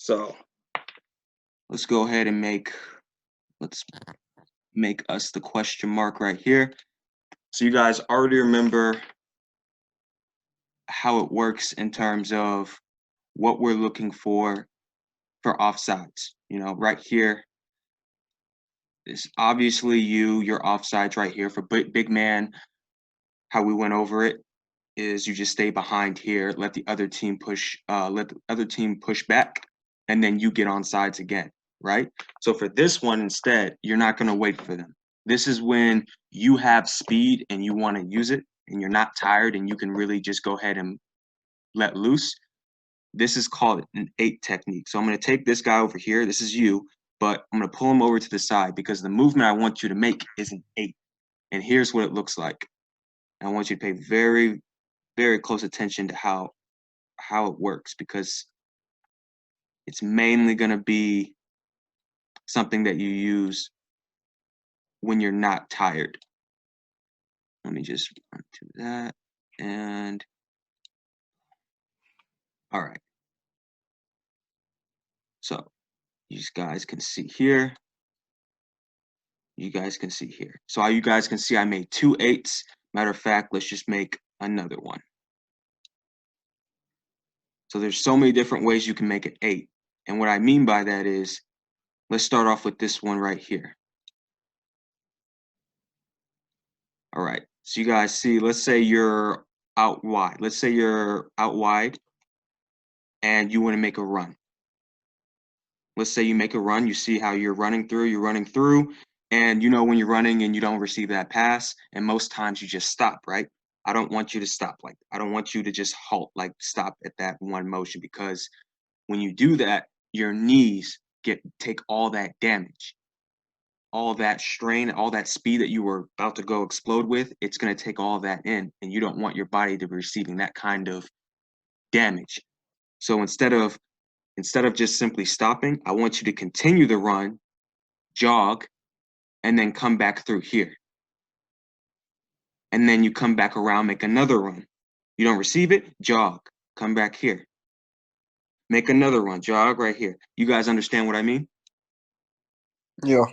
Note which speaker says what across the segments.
Speaker 1: So let's go ahead and let's make us the question mark right here. So you guys already remember how it works in terms of what we're looking for offsides. You know, right here is obviously your offsides right here for big man. How we went over it is you just stay behind here, let the other team push back, and then you get on sides again, right? So for this one instead, you're not going to wait for them. This is when you have speed and you want to use it and you're not tired and you can really just go ahead and let loose. This is called an 8 technique. So I'm going to take this guy over here. This is you, but I'm going to pull him over to the side because the movement I want you to make is an 8. And here's what it looks like. I want you to pay very, very close attention to how it works, because it's mainly going to be something that you use when you're not tired. Let me just run to that. And all right. So you guys can see here. You guys can see here. So you guys can see I made 2 8s. Matter of fact, let's just make another one. So there's so many different ways you can make an 8. And what I mean by that is, let's start off with this one right here. All right. So you guys see, let's say you're out wide. Let's say you're out wide and you want to make a run. Let's say you make a run, you see how you're running through, and you know when you're running and you don't receive that pass, and most times you just stop, right? I don't want you to stop like that. I don't want you to just halt, like stop at that one motion, because when you do that, your knees take all that damage, all that strain, all that speed that you were about to go explode with. It's going to take all that in, and you don't want your body to be receiving that kind of damage. So instead of just simply stopping, I want you to continue the run, jog, and then come back through here. And then you come back around, make another run. You don't receive it, jog, come back here. Make another run, jog right here. You guys understand what I mean?
Speaker 2: Yeah.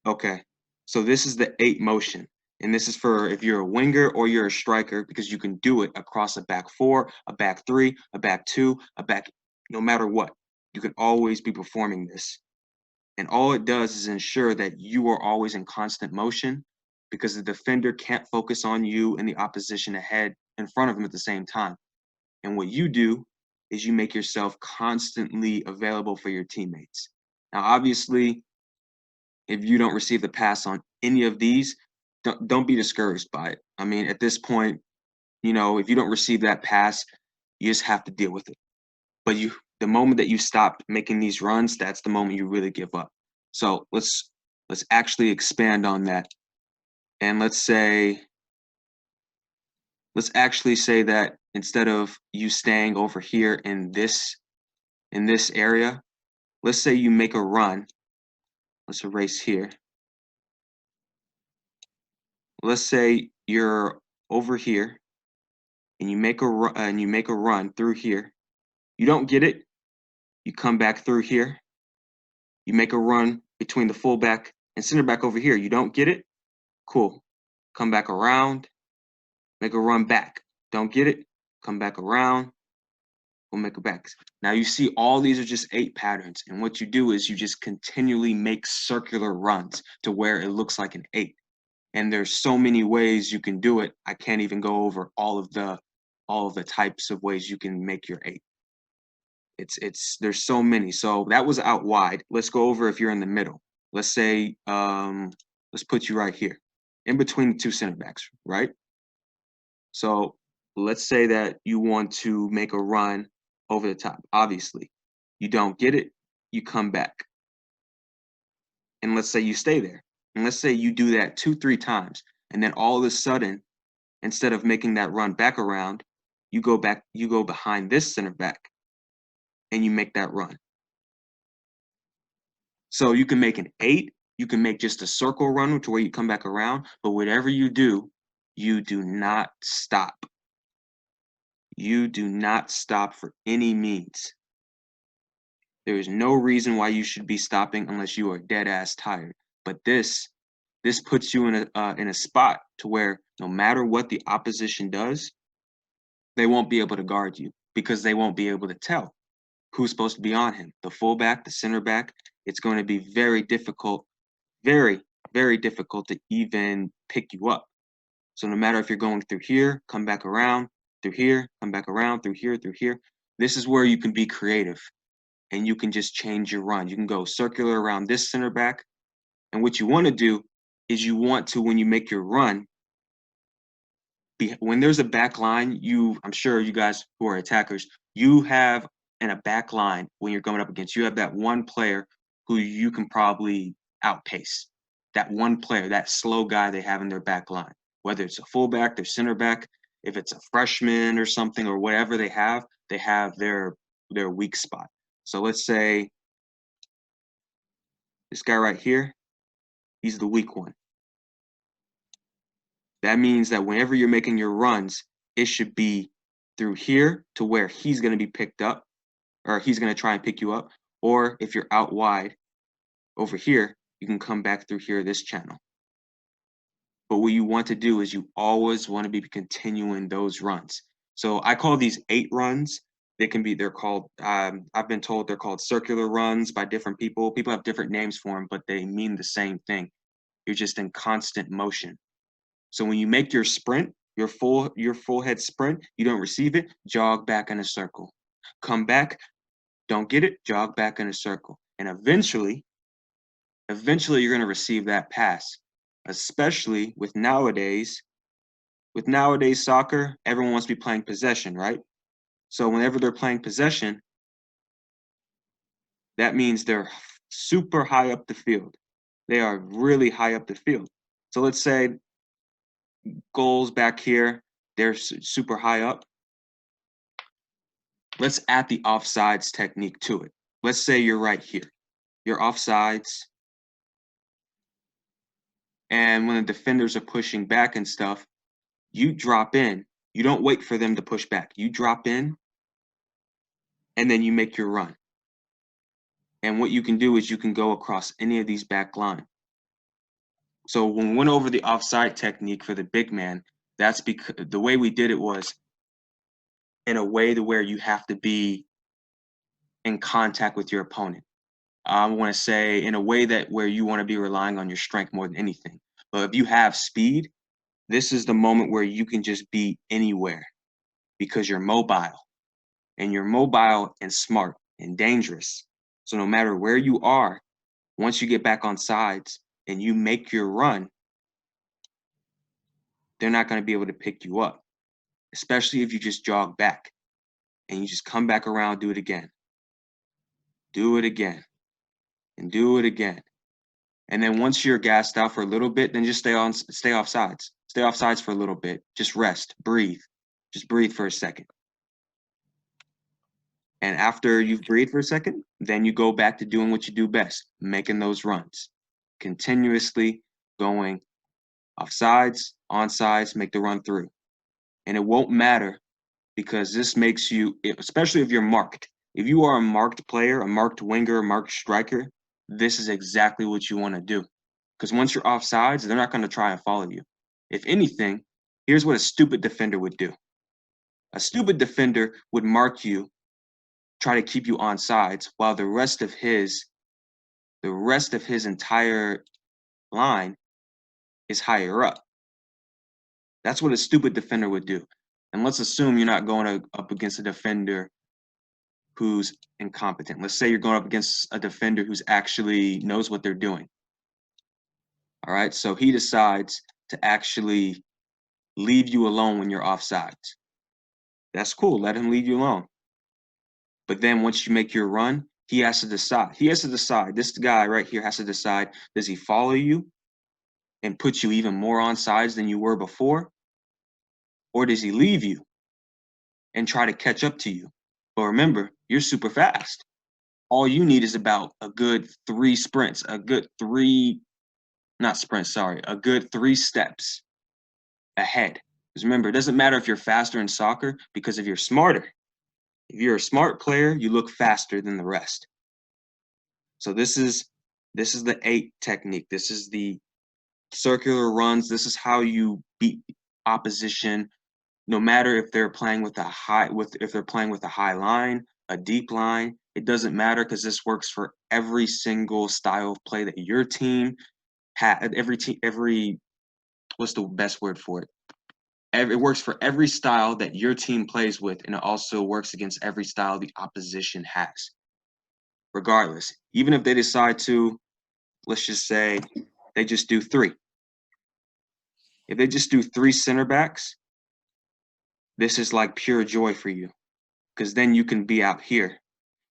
Speaker 1: Okay. So this is the 8 motion. And this is for if you're a winger or you're a striker, because you can do it across a back 4, a back 3, a back 2, a back, no matter what. You can always be performing this. And all it does is ensure that you are always in constant motion, because the defender can't focus on you and the opposition ahead in front of him at the same time. And what you do is you make yourself constantly available for your teammates. Now, obviously, if you don't receive the pass on any of these, don't be discouraged by it. I mean, at this point, you know, if you don't receive that pass, you just have to deal with it. But the moment that you stop making these runs, that's the moment you really give up. So let's actually expand on that. And let's actually say that instead of you staying over here in this area, let's say you make a run. Let's erase here. Let's say you're over here and you make a run through here. You don't get it. You come back through here. You make a run between the fullback and center back over here. You don't get it. Cool. Come back around. Make a run back. Don't get it. Come back around. We'll make it back. Now you see all these are just 8 patterns. And what you do is you just continually make circular runs to where it looks like an 8. And there's so many ways you can do it. I can't even go over all of the types of ways you can make your 8. There's so many. So that was out wide. Let's go over if you're in the middle. Let's say let's put you right here in between the 2 center backs, right? So let's say that you want to make a run over the top. Obviously, you don't get it, you come back. And let's say you stay there. And let's say you do that 2-3 times. And then all of a sudden, instead of making that run back around, you go behind this center back and you make that run. So you can make an 8, you can make just a circle run to where you come back around, but whatever you do not stop. You do not stop for any means. There is no reason why you should be stopping unless you are dead ass tired. But this puts you in a spot to where no matter what the opposition does, they won't be able to guard you because they won't be able to tell who's supposed to be on him. The fullback, the center back. It's going to be very difficult, very, very difficult to even pick you up. So no matter if you're going through here, come back around, through here, come back around, through here, this is where you can be creative and you can just change your run. You can go circular around this center back. And what you want to do is you want to, when you make your run, when there's a back line, I'm sure you guys who are attackers, you have in a back line when you're going up against, you have that one player who you can probably outpace. That one player, that slow guy they have in their back line, whether it's a fullback, their center back, if it's a freshman or something or whatever they have their weak spot. So let's say this guy right here, he's the weak one. That means that whenever you're making your runs, it should be through here to where he's going to be picked up, or he's going to try and pick you up. Or if you're out wide over here, you can come back through here, this channel. But what you want to do is you always want to be continuing those runs. So I call these 8 runs. They're called, I've been told they're called circular runs by different people. People have different names for them, but they mean the same thing. You're just in constant motion. So when you make your sprint, your full head sprint, you don't receive it, jog back in a circle. Come back, don't get it, jog back in a circle. And eventually you're going to receive that pass, especially with nowadays soccer, everyone wants to be playing possession, right? So whenever they're playing possession, that means they're super high up the field. They are really high up the field. So let's say goals back here, they're super high up. Let's add the offsides technique to it. Let's say you're right here. You're offsides. And when the defenders are pushing back and stuff, you drop in. You don't wait for them to push back. You drop in, and then you make your run. And what you can do is you can go across any of these back line. So when we went over the offside technique for the big man, that's because the way we did it was in a way to where you have to be in contact with your opponent. I want to say in a way that where you want to be relying on your strength more than anything. But if you have speed, this is the moment where you can just be anywhere because you're mobile and smart and dangerous. So no matter where you are, once you get back on sides and you make your run, they're not going to be able to pick you up, especially if you just jog back and you just come back around, do it again. Do it again and do it again. And then once you're gassed out for a little bit, then just stay off sides. Stay off sides for a little bit. Just rest, breathe. Just breathe for a second. And after you've breathed for a second, then you go back to doing what you do best, making those runs. Continuously going off sides, on sides, make the run through. And it won't matter because this makes you, especially if you're marked. If you are a marked player, a marked winger, a marked striker, this is exactly what you want to do. Because once you're off sides, they're not going to try and follow you. If anything, here's what a stupid defender would do. A stupid defender would mark you, try to keep you on sides, while the rest of his entire line is higher up. That's what a stupid defender would do. And let's assume you're not going up against a defender who's incompetent. Let's say you're going up against a defender who's actually knows what they're doing. All right, so he decides to actually leave you alone when you're offsides. That's cool, let him leave you alone. But then once you make your run, he has to decide. This guy right here has to decide, does he follow you and put you even more on sides than you were before? Or does he leave you and try to catch up to you? But remember, you're super fast. All you need is about a good 3 sprints, a good 3 steps ahead. Because remember, it doesn't matter if you're faster in soccer, because if you're smarter, if you're a smart player, you look faster than the rest. So this is the 8 technique. This is the circular runs. This is how you beat opposition, no matter if they're playing with a high line, a deep line. It doesn't matter, because this works for every single style of play that your team has. What's the best word for it? It works for every style that your team plays with, and it also works against every style the opposition has. Regardless, even if they decide to, let's just say they just do 3. If they just do 3 center backs, this is like pure joy for you, because then you can be out here.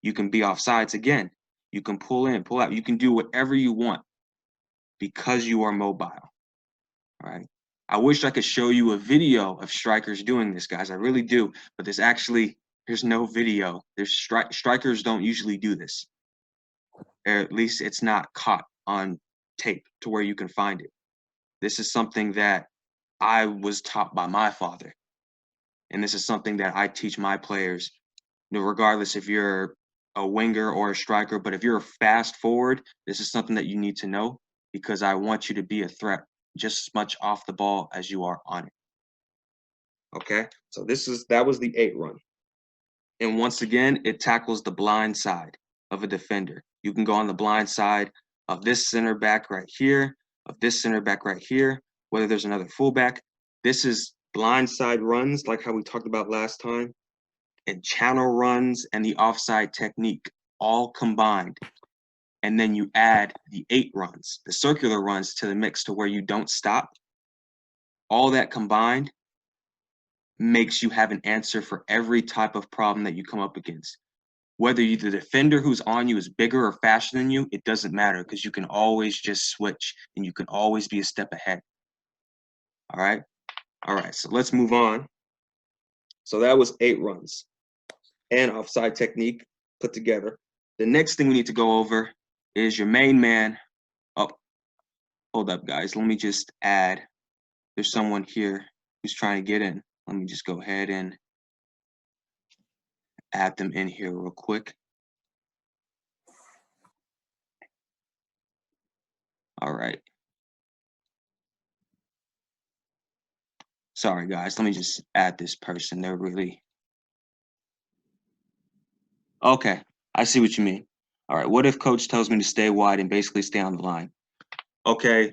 Speaker 1: You can be off sides again. You can pull in, pull out. You can do whatever you want because you are mobile. All right. I wish I could show you a video of strikers doing this, guys. I really do. But there's no video. Strikers don't usually do this. Or at least it's not caught on tape to where you can find it. This is something that I was taught by my father. And this is something that I teach my players, regardless if you're a winger or a striker. But if you're a fast forward, this is something that you need to know, because I want you to be a threat just as much off the ball as you are on it. Okay, so that was the 8 run. And once again, it tackles the blind side of a defender. You can go on the blind side of this center back right here, of this center back right here, whether there's another fullback. This is blind side runs, like how we talked about last time, and channel runs and the offside technique all combined. And then you add the 8 runs, the circular runs, to the mix to where you don't stop. All that combined makes you have an answer for every type of problem that you come up against. Whether the defender who's on you is bigger or faster than you, it doesn't matter, because you can always just switch and you can always be a step ahead. All right? All right, so let's move on. So that was 8 runs and offside technique put together. The next thing we need to go over is your main man. Oh, hold up, guys. Let me just add. There's someone here who's trying to get in. Let me just go ahead and add them in here real quick. All right. Sorry, guys. Let me just add this person. They're really... Okay, I see what you mean. All right, what if coach tells me to stay wide and basically stay on the line? Okay,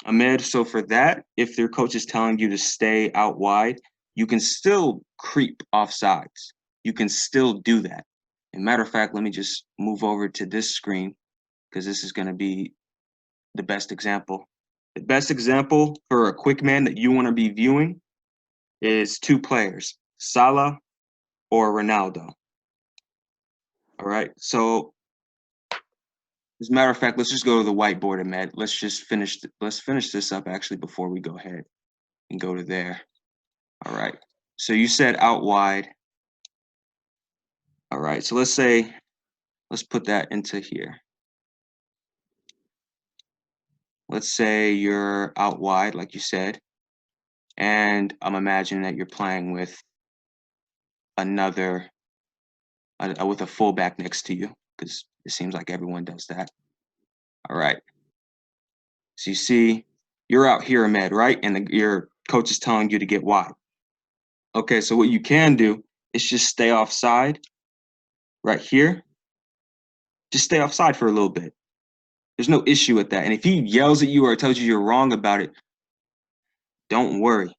Speaker 1: Ahmed, so for that, if their coach is telling you to stay out wide, you can still creep off sides. You can still do that. And matter of fact, let me just move over to this screen, because this is going to be the best example. The best example for a quick man that you want to be viewing is 2 players, Salah or Ronaldo. All right, so as a matter of fact, let's just go to the whiteboard, Ahmed. Let's finish this up actually before we go ahead and go to there. All right, so you said out wide. All right, so let's put that into here. Let's say you're out wide, like you said, and I'm imagining that you're playing with with a fullback next to you, because it seems like everyone does that. All right. So you see, you're out here, Ahmed, right? And your coach is telling you to get wide. Okay, so what you can do is just stay offside right here. Just stay offside for a little bit. There's no issue with that. And if he yells at you or tells you you're wrong about it, don't worry,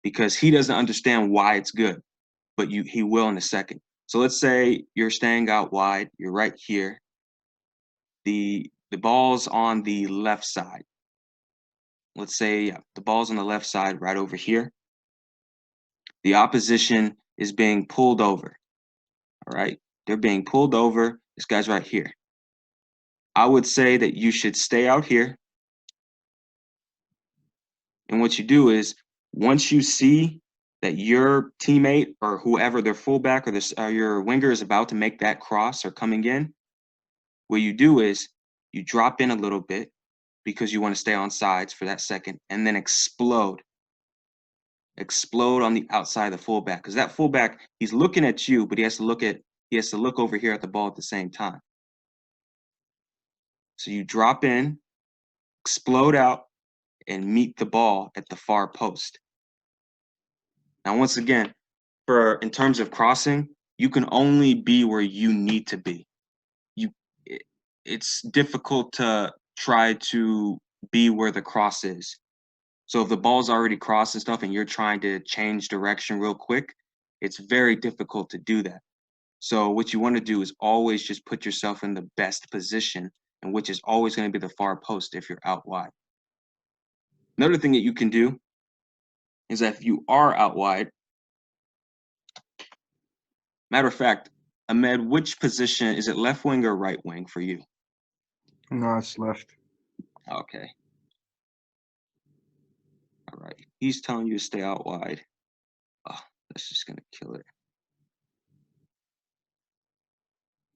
Speaker 1: because he doesn't understand why it's good, but he will in a second. So let's say you're staying out wide. You're right here. The ball's on the left side. Let's say the ball's on the left side right over here. The opposition is being pulled over. All right, they're being pulled over. This guy's right here. I would say that you should stay out here. And what you do is, once you see that your teammate or whoever, their fullback or your winger is about to make that cross or coming in, what you do is you drop in a little bit, because you want to stay on sides for that second, and then explode. Explode on the outside of the fullback, because that fullback, he's looking at you, but he has to look over here at the ball at the same time. So you drop in, explode out, and meet the ball at the far post. Now, once again, in terms of crossing, you can only be where you need to be. It's difficult to try to be where the cross is. So if the ball's already crossed and stuff and you're trying to change direction real quick, it's very difficult to do that. So what you want to do is always just put yourself in the best position, and which is always going to be the far post if you're out wide. Another thing that you can do is that if you are out wide, matter of fact, Ahmed, which position is it, left wing or right wing for you?
Speaker 2: No, it's left.
Speaker 1: Okay. All right. He's telling you to stay out wide. Oh, that's just going to kill it.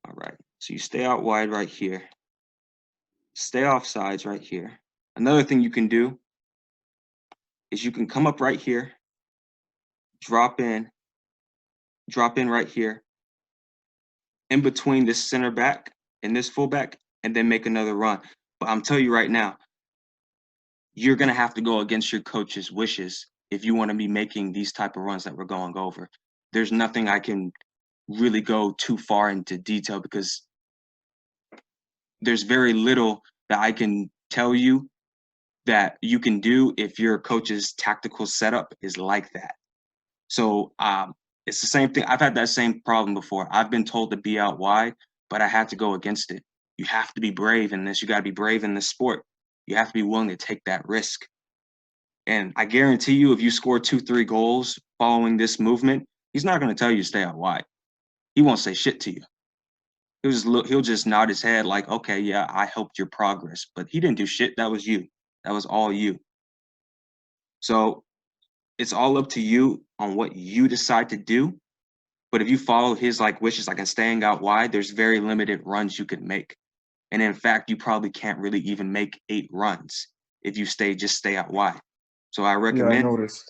Speaker 1: All right. So you stay out wide right here. Stay off sides right here. Another thing you can do is you can come up right here, drop in right here, in between this center back and this fullback, and then make another run. But I'm telling you right now, you're going to have to go against your coach's wishes if you want to be making these type of runs that we're going over. There's nothing I can really go too far into detail because there's very little that I can tell you that you can do if your coach's tactical setup is like that. So it's the same thing. I've had that same problem before. I've been told to be out wide, but I had to go against it. You have to be brave in this. You got to be brave in this sport. You have to be willing to take that risk. And I guarantee you, if you score 2-3 goals following this movement, he's not going to tell you to stay out wide. He won't say shit to you. He'll just nod his head like, okay, yeah, I helped your progress. But he didn't do shit. That was you. That was all you. So it's all up to you on what you decide to do. But if you follow his like wishes, like in staying out wide, there's very limited runs you could make. And in fact, you probably can't really even make 8 runs if you just stay out wide. So I
Speaker 2: Yeah, I
Speaker 1: recommend,
Speaker 2: noticed.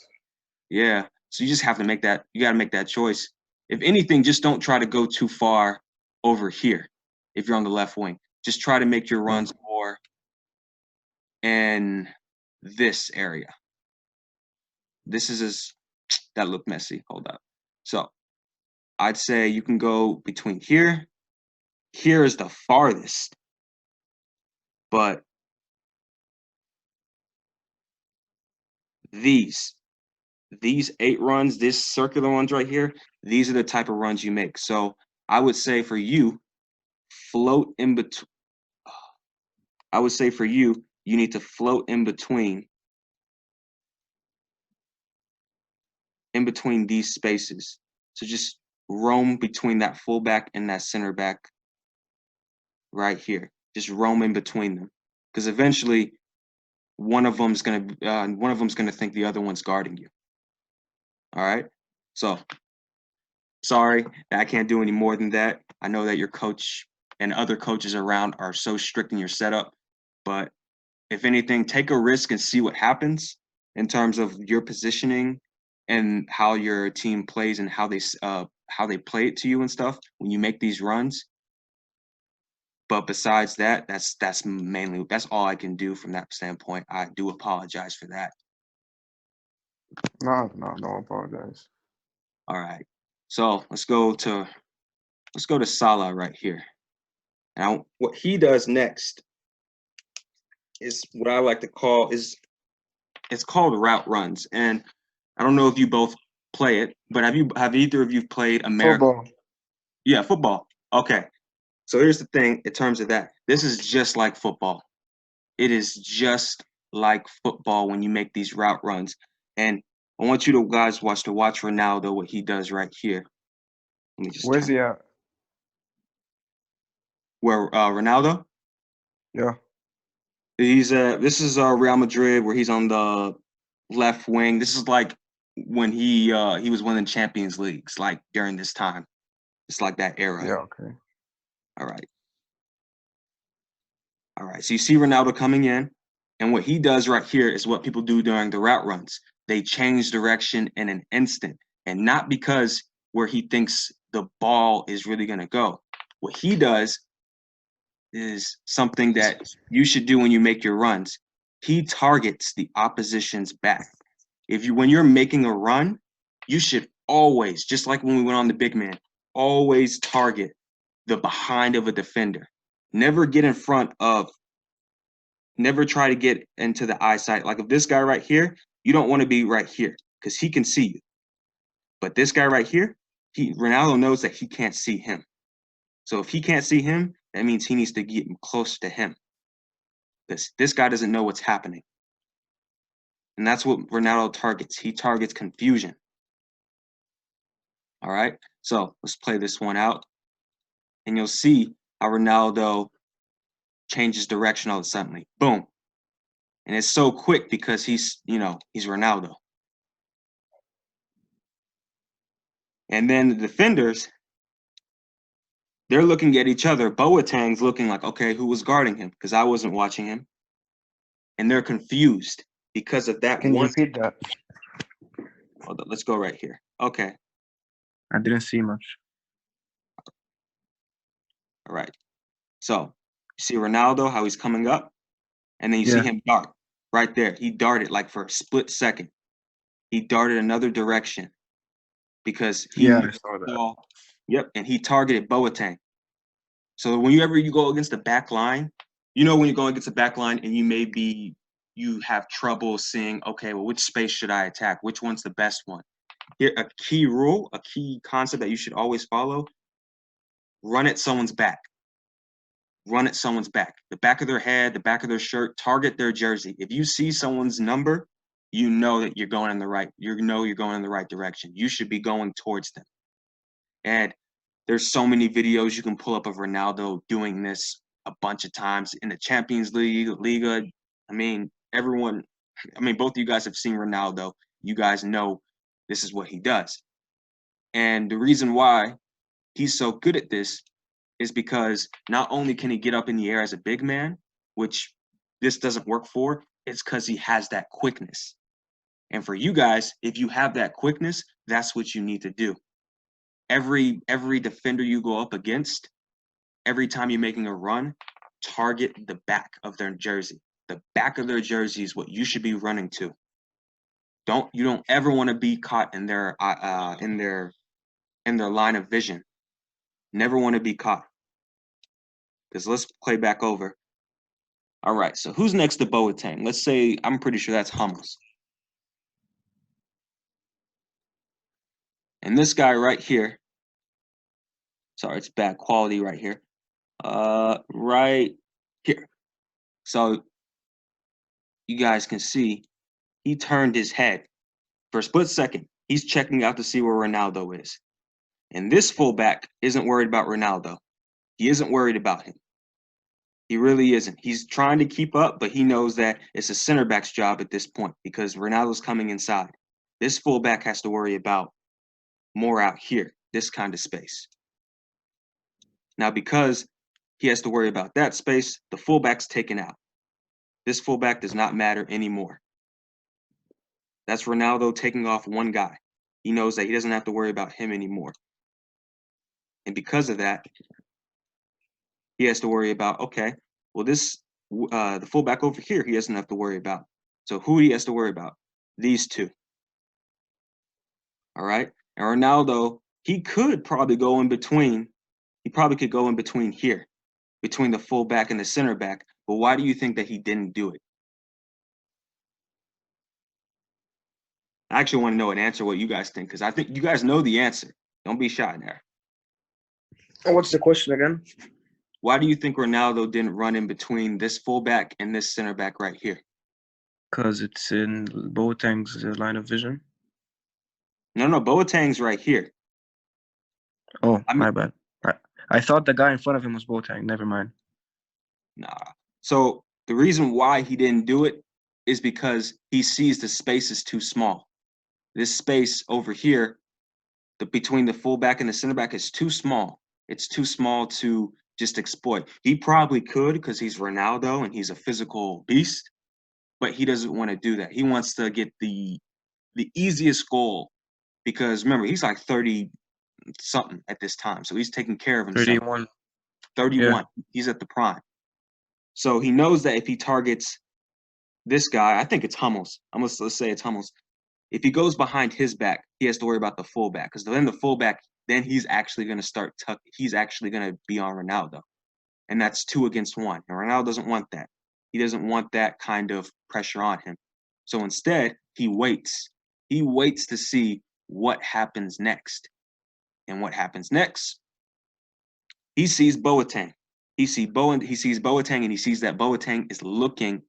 Speaker 1: yeah. So you just have to make that, you got to make that choice. If anything, just don't try to go too far over here if you're on the left wing. Just try to make your
Speaker 2: Yeah.
Speaker 1: runs more in this area. That looked messy. Hold up. So I'd say you can go between here. Here is the farthest, but these 8 runs, this circular ones right here, these are the type of runs you make. So I would say for you, float in between. I would say for you, you need to float in between these spaces. So just roam between that fullback and that center back right here. Just roam in between them, because eventually one of them's gonna think the other one's guarding you. All right. So sorry that I can't do any more than that. I know that your coach and other coaches around are so strict in your setup, but if anything, take a risk and see what happens in terms of your positioning and how your team plays and how they play it to you and stuff when you make these runs. But besides that, that's all I can do from that standpoint. I do apologize for that.
Speaker 2: No, don't apologize.
Speaker 1: All right. So let's go to Salah right here. Now, what he does next is what I like to call it's called route runs. And I don't know if you both play it, but have either of you played American?
Speaker 2: Football.
Speaker 1: Yeah, football. Okay. So here's the thing in terms of that. This is just like football. It is just like football when you make these route runs. And I want you to guys watch Ronaldo, what he does right here. Let me just
Speaker 2: Where's he at?
Speaker 1: where Ronaldo?
Speaker 2: Yeah.
Speaker 1: This is Real Madrid where he's on the left wing. This is like when he was winning Champions Leagues, like during this time. It's like that era.
Speaker 2: Yeah, okay.
Speaker 1: All right. All right. So you see Ronaldo coming in, and what he does right here is what people do during the route runs. They change direction in an instant, and not because where he thinks the ball is really going to go. What he does is something that you should do when you make your runs. He targets the opposition's back. When you're making a run, you should always, just like when we went on the big man, always target the behind of a defender. Never get in front of, never try to get into the eyesight. Like if this guy right here, you don't want to be right here because he can see you. But this guy right here, Ronaldo knows that he can't see him. So if he can't see him, that means he needs to get close to him. This guy doesn't know what's happening. And that's what Ronaldo targets. He targets confusion. All right, so let's play this one out. And you'll see how Ronaldo changes direction all of a sudden. Boom. And it's so quick because he's Ronaldo. And then the defenders, they're looking at each other. Boateng's looking like, okay, who was guarding him? Because I wasn't watching him. And they're confused because of that.
Speaker 2: Can you repeat that?
Speaker 1: Hold on, let's go right here. Okay.
Speaker 2: I didn't see much.
Speaker 1: All right. So you see Ronaldo, how he's coming up, and then you see him dart right there. He darted like for a split second. He darted another direction because he
Speaker 2: I saw that.
Speaker 1: Yep, and he targeted Boateng. So whenever you go against the back line, when you're going against the back line and you have trouble seeing, okay, well, which space should I attack? Which one's the best one? Here, a key rule, a key concept that you should always follow: run at someone's back. Run at someone's back. The back of their head, the back of their shirt, target their jersey. If you see someone's number, you know that you're going in the right direction. You should be going towards them. And there's so many videos you can pull up of Ronaldo doing this a bunch of times in the Champions League, Liga. Both of you guys have seen Ronaldo. You guys know this is what he does. And the reason why he's so good at this is because not only can he get up in the air as a big man, which this doesn't work for, it's because he has that quickness. And for you guys, if you have that quickness, that's what you need to do. Every defender you go up against, every time you're making a run, target the back of their jersey. The back of their jersey is what you should be running to. You don't ever want to be caught in their line of vision. Never want to be caught. Because let's play back over. All right, so who's next to Boateng? Let's say, I'm pretty sure that's Hummels. And this guy right here, sorry, it's bad quality right here. Right here. So you guys can see he turned his head. For a split second, he's checking out to see where Ronaldo is. And this fullback isn't worried about Ronaldo. He isn't worried about him. He really isn't. He's trying to keep up, but he knows that it's a center back's job at this point because Ronaldo's coming inside. This fullback has to worry about more out here, this kind of space. Now, because he has to worry about that space, the fullback's taken out. This fullback does not matter anymore. That's Ronaldo taking off one guy. He knows that he doesn't have to worry about him anymore. And because of that, he has to worry about, okay, well, the fullback over here, he doesn't have to worry about. So who he has to worry about? These two. All right. And Ronaldo, he could probably go in between. He probably could go in between here, between the fullback and the center back. But why do you think that he didn't do it? I actually want to know and answer what you guys think, because I think you guys know the answer. Don't be shy there.
Speaker 2: What's the question again?
Speaker 1: Why do you think Ronaldo didn't run in between this fullback and this center back right here?
Speaker 2: Because it's in Boateng's line of vision.
Speaker 1: No, Boateng's right here.
Speaker 2: Oh, my bad. I thought the guy in front of him was Boateng. Never mind.
Speaker 1: Nah. So the reason why he didn't do it is because he sees the space is too small. This space over here, between the fullback and the center back, is too small. It's too small to just exploit. He probably could because he's Ronaldo and he's a physical beast, but he doesn't want to do that. He wants to get the easiest goal because remember, he's like 30-something at this time, so he's taking care of himself.
Speaker 2: 31.
Speaker 1: 31.
Speaker 2: Yeah.
Speaker 1: He's at the prime. So he knows that if he targets this guy, I think it's Hummels. Let's say it's Hummels. If he goes behind his back, he has to worry about the fullback, because then the fullback, then he's actually going to start he's actually going to be on Ronaldo, and that's 2 against 1. And Ronaldo doesn't want that. He doesn't want that kind of pressure on him. So instead, he waits. He waits to see what happens next. And what happens next? He sees Boateng. He sees Boateng, and he sees that Boateng is looking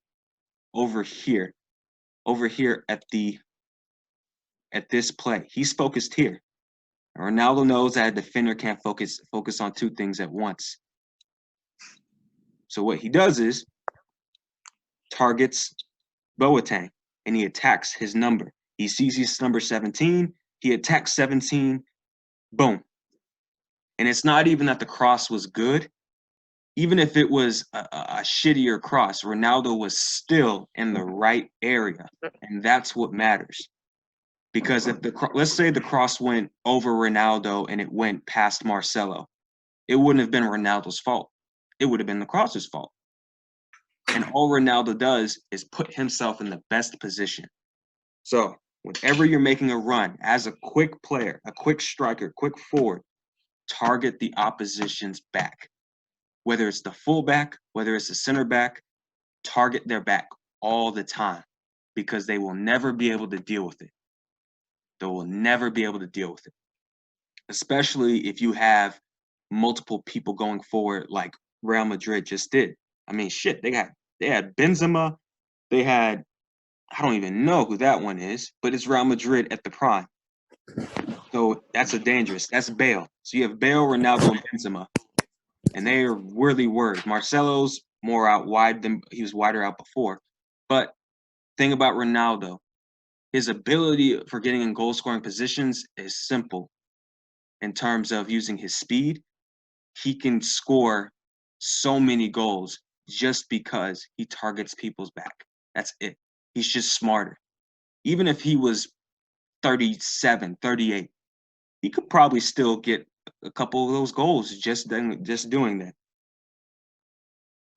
Speaker 1: over here at this play. He's focused here. And Ronaldo knows that a defender can't focus on 2 things at once. So what he does is targets Boateng, and he attacks his number. He sees his number 17. He attacks 17. Boom. And it's not even that the cross was good. Even if it was a shittier cross, Ronaldo was still in the right area. And that's what matters. Because if let's say the cross went over Ronaldo and it went past Marcelo, it wouldn't have been Ronaldo's fault. It would have been the cross's fault. And all Ronaldo does is put himself in the best position. So whenever you're making a run as a quick player, a quick striker, quick forward, target the opposition's back. Whether it's the fullback, whether it's the center back, target their back all the time, because they will never be able to deal with it. They will never be able to deal with it. Especially if you have multiple people going forward like Real Madrid just did. I mean, shit, they had Benzema, they had, I don't even know who that one is, but it's Real Madrid at the prime. So that's that's Bale. So you have Bale, Ronaldo, and Benzema. And they are really worried. Marcelo's more out wide than he was wider out before. But thing about Ronaldo, his ability for getting in goal scoring positions is simple. In terms of using his speed, he can score so many goals just because he targets people's back. That's it. He's just smarter. Even if he was 37, 38, he could probably still get a couple of those goals just doing that.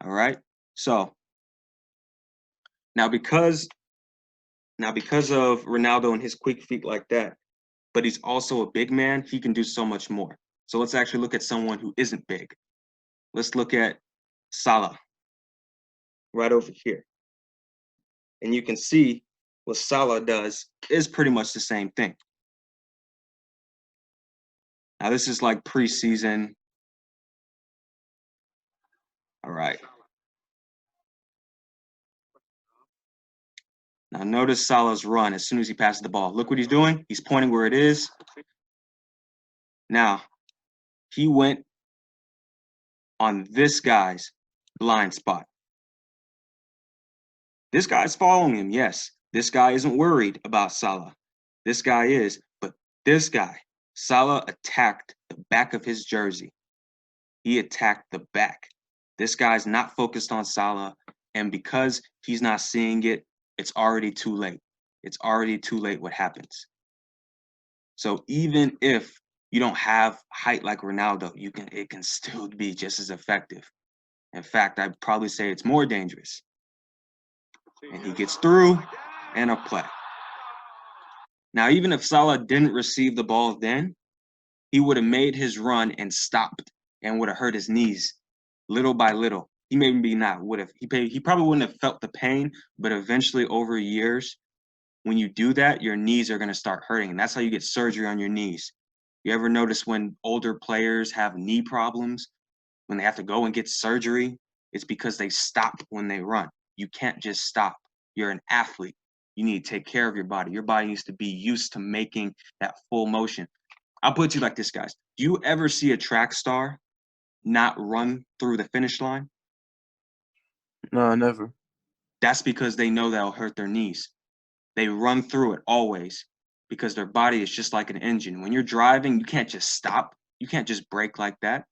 Speaker 1: All right. So now because of Ronaldo and his quick feet like that, but he's also a big man, he can do so much more. So let's actually look at someone who isn't big. Let's look at Salah right over here. And you can see what Salah does is pretty much the same thing. Now this is like preseason. All right. Now notice Salah's run as soon as he passes the ball. Look what he's doing. He's pointing where it is. Now, he went on this guy's blind spot. This guy's following him, yes. This guy isn't worried about Salah. This guy is, but this guy, Salah attacked the back of his jersey. He attacked the back. This guy's not focused on Salah, and because he's not seeing it, it's already too late. It's already too late what happens. So even if you don't have height like Ronaldo, it can still be just as effective. In fact, I'd probably say it's more dangerous. And he gets through and a play. Now, even if Salah didn't receive the ball then, he would have made his run and stopped and would have hurt his knees little by little. He maybe not would have. He probably wouldn't have felt the pain, but eventually over years, when you do that, your knees are going to start hurting. And that's how you get surgery on your knees. You ever notice when older players have knee problems, when they have to go and get surgery, it's because they stopped when they run. You can't just stop. You're an athlete. You need to take care of your body. Your body needs to be used to making that full motion. I'll put it to you like this, guys. Do you ever see a track star not run through the finish line?
Speaker 2: No, never.
Speaker 1: That's because they know that'll hurt their knees. They run through it always because their body is just like an engine. When you're driving, you can't just stop. You can't just brake like that.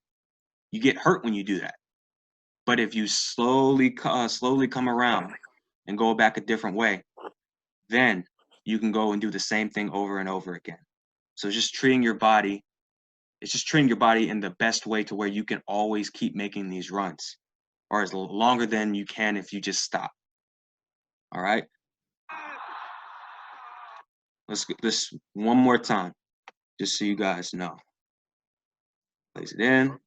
Speaker 1: You get hurt when you do that. But if you slowly come around and go back a different way, then you can go and do the same thing over and over again. So just treating your body It's just training your body in the best way to where you can always keep making these runs, or as longer than you can if you just stop. All right. Let's get this one more time, just so you guys know. Place it in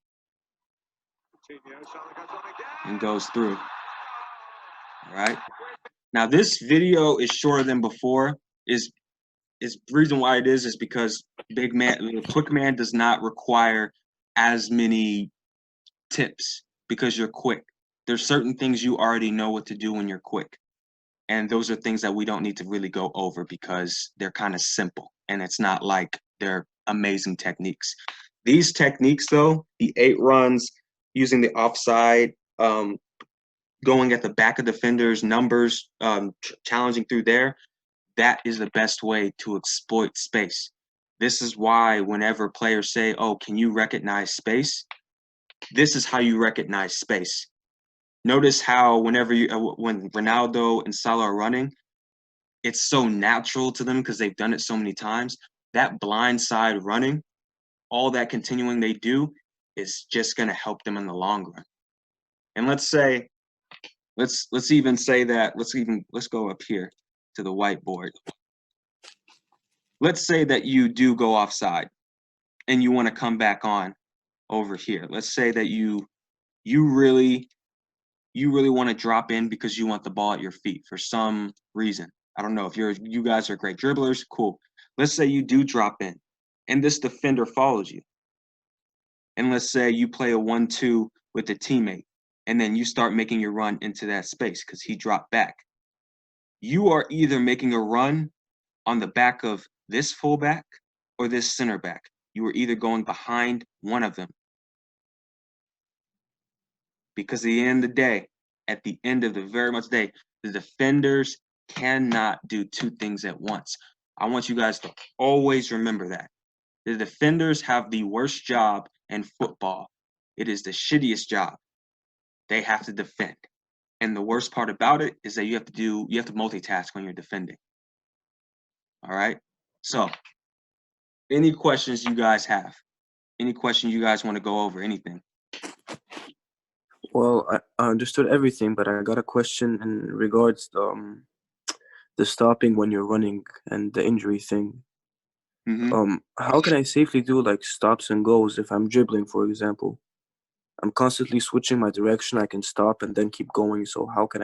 Speaker 1: and goes through. All right. Now this video is shorter than before. Is the reason why it is because quick man does not require as many tips because you're quick. There's certain things you already know what to do when you're quick. And those are things that we don't need to really go over because they're kind of simple and it's not like they're amazing techniques. These techniques though, the 8 runs, using the offside, going at the back of defenders, numbers, challenging through there, that is the best way to exploit space. This is why whenever players say, oh, can you recognize space? This is how you recognize space. Notice how when Ronaldo and Salah are running, it's so natural to them because they've done it so many times. That blind side running, all that continuing they do is just going to help them in the long run. And let's even say that, let's go up here to the whiteboard. Let's say that you do go offside and you want to come back on over here. Let's say that you really want to drop in because you want the ball at your feet for some reason. I don't know if you guys are great dribblers, cool. Let's say you do drop in and this defender follows you. And let's say you play a 1-2 with a teammate and then you start making your run into that space because he dropped back. You are either making a run on the back of this fullback or this center back. You are either going behind one of them. Because at the end of the very much day, the defenders cannot do 2 things at once. I want you guys to always remember that. The defenders have the worst job in football. It is the shittiest job. They have to defend. And the worst part about it is that you have to multitask when you're defending. All right? So, any questions you guys have? Any questions you guys want to go over? Anything?
Speaker 2: Well, I understood everything, but I got a question in regards to the stopping when you're running and the injury thing.
Speaker 1: Mm-hmm.
Speaker 2: How can I safely do like stops and goes if I'm dribbling, for example? I'm constantly switching my direction. I can stop and then keep going. So how can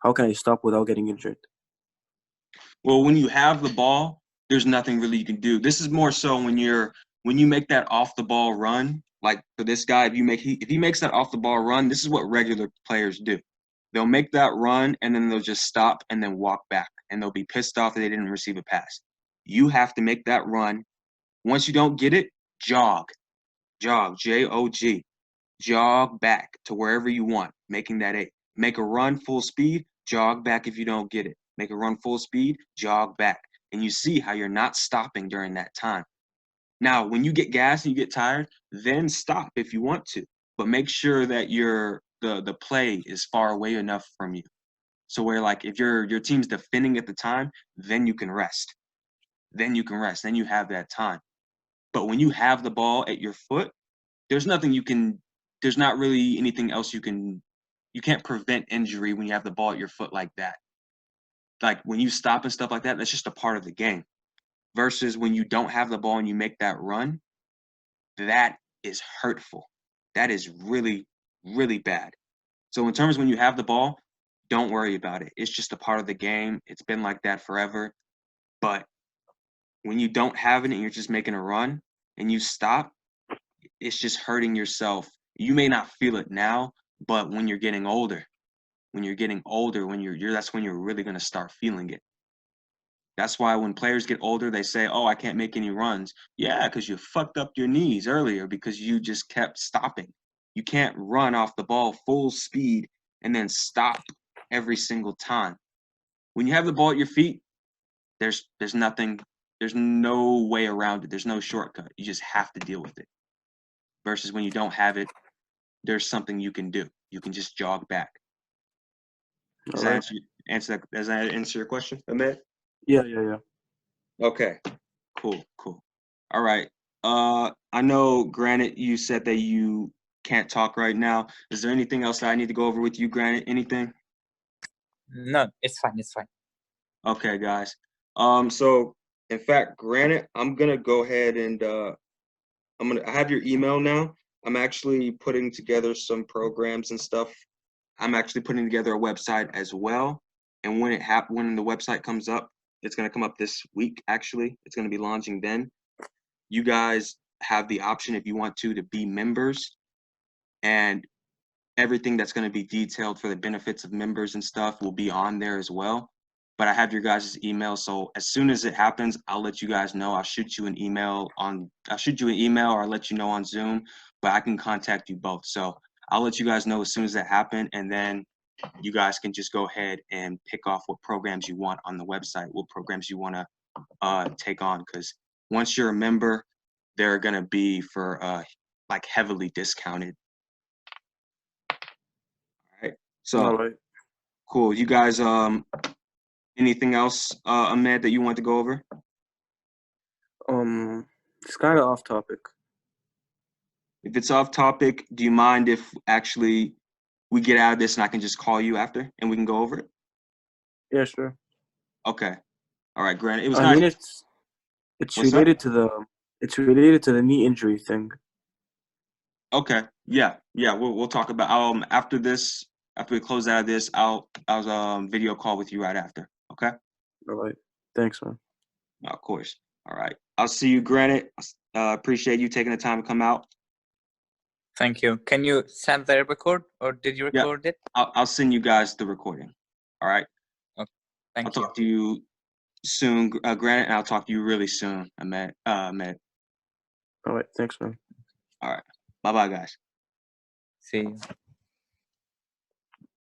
Speaker 2: I stop without getting injured?
Speaker 1: Well, when you have the ball, there's nothing really you can do. This is more so when you make that off the ball run. Like for this guy, if he makes that off the ball run, this is what regular players do. They'll make that run and then they'll just stop and then walk back, and they'll be pissed off that they didn't receive a pass. You have to make that run. Once you don't get it, jog, Jog, jog back to wherever you want, making that 8. Make a run full speed, jog back if you don't get it. Make a run full speed, jog back. And you see how you're not stopping during that time. Now, when you get gas and you get tired, then stop if you want to. But make sure that the play is far away enough from you. So where like if your team's defending at the time, then you can rest. Then you have that time. But when you have the ball at your foot, there's not really anything else you can't prevent injury when you have the ball at your foot like that. Like when you stop and stuff like that, that's just a part of the game. Versus when you don't have the ball and you make that run, that is hurtful. That is really, really bad. So in terms of when you have the ball, don't worry about it. It's just a part of the game. It's been like that forever. But when you don't have it and you're just making a run and you stop, it's just hurting yourself. You may not feel it now, but when you're getting older, when that's when you're really going to start feeling it. That's why when players get older, they say, oh, I can't make any runs. Yeah, because you fucked up your knees earlier because you just kept stopping. You can't run off the ball full speed and then stop every single time. When you have the ball at your feet, there's no way around it. There's no shortcut. You just have to deal with it. Versus when you don't have it, there's something you can do. You can just jog back. Does that answer your question, Ahmed?
Speaker 2: Yeah.
Speaker 1: Okay. Cool. All right. I know, Granite, you said that you can't talk right now. Is there anything else that I need to go over with you, Granite? Anything?
Speaker 3: No, it's fine. It's fine.
Speaker 1: Okay, guys. So in fact, Granite, I'm gonna go ahead and I have your email now. I'm actually putting together some programs and stuff. I'm actually putting together a website as well. And when the website comes up, it's gonna come up this week. Actually, it's gonna be launching then. You guys have the option if you want to be members, and everything that's going to be detailed for the benefits of members and stuff will be on there as well. But I have your guys' email, so as soon as it happens, I'll let you guys know. I'll shoot you an email or I'll let you know on Zoom, but I can contact you both. So I'll let you guys know as soon as that happens, and then you guys can just go ahead and pick off what programs you want on the website, what programs you want to take on, because once you're a member, they're going to be for like heavily discounted. So
Speaker 2: All right.
Speaker 1: cool. You guys, anything else, Ahmed, that you want to go over?
Speaker 2: It's kind of off topic.
Speaker 1: If it's off topic, do you mind if actually we get out of this and I can just call you after and we can go over it?
Speaker 2: Yeah, sure.
Speaker 1: Okay. All right, Grant. It was
Speaker 2: I
Speaker 1: nice.
Speaker 2: mean, it's
Speaker 1: What's
Speaker 2: related
Speaker 1: up?
Speaker 2: to the knee injury thing.
Speaker 1: Okay. Yeah. We'll talk about after this. After we close out of this, I'll video call with you right after. Okay.
Speaker 2: All right. Thanks, man.
Speaker 1: Of course. All right. I'll see you, Granite. Appreciate you taking the time to come out.
Speaker 3: Thank you. Can you send the record, or did you
Speaker 1: Yeah.
Speaker 3: record it?
Speaker 1: I'll send you guys the recording. All right.
Speaker 3: Thank
Speaker 1: I'll talk to you soon, Granite, and I'll talk to you really soon, Ahmed. Ahmed.
Speaker 2: All right. Thanks, man.
Speaker 1: All right. Bye-bye, guys.
Speaker 3: See you.